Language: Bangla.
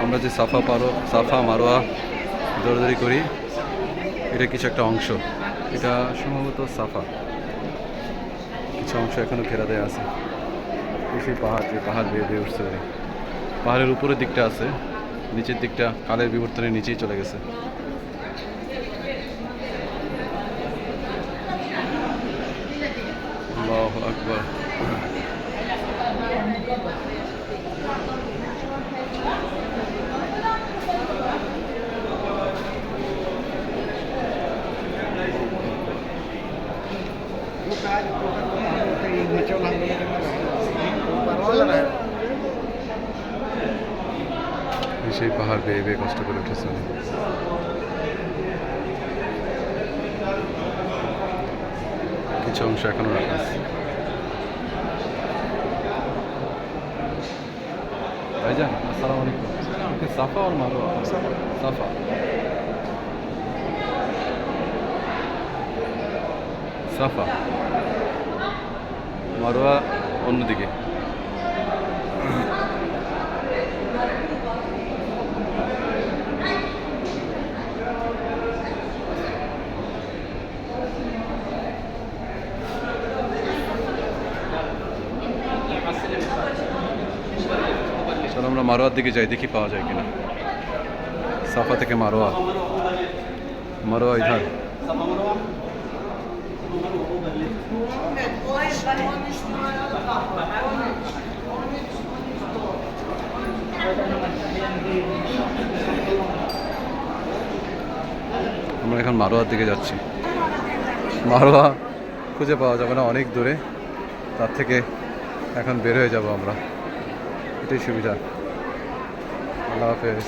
আমরা যে সাফা মারোয়া দৌড়াদৌড়ি করি, এটা কিছু একটা অংশ, এটা সম্ভবত সাফা কিছু অংশ এখনো ঘেরা দেয়া আছে। সেই পাহাড়, যে পাহাড় বেয়ে বেয়ে উঠছে, পাহাড়ের উপরের দিকটা আছে, নিচের দিকটা কালের বিবর্তনের নিচেই চলে গেছে। আল্লাহু আকবার। সেই পাহাড় বেয়ে বেয়ে কষ্ট করে উঠেছে। কিছু অংশ এখনো রাখা আছে। ভাইজান আসসালামু আলাইকুম। সাফা আর মারোয়া? সাফা। সাফা, মারোয়া অন্যদিকে। চলো আমরা মারোয়ার দিকে যাই, দেখি পাওয়া যায় কিনা। সাফা থেকে মারোয়া, মারোয়া ইধার। আমরা এখন মারোয়ার দিকে যাচ্ছি। মারোয়া খুঁজে পাওয়া যাবে না, অনেক দূরে, তার থেকে এখন বের হয়ে যাব আমরা, এটাই সুবিধা। আল্লাহ হাফেজ।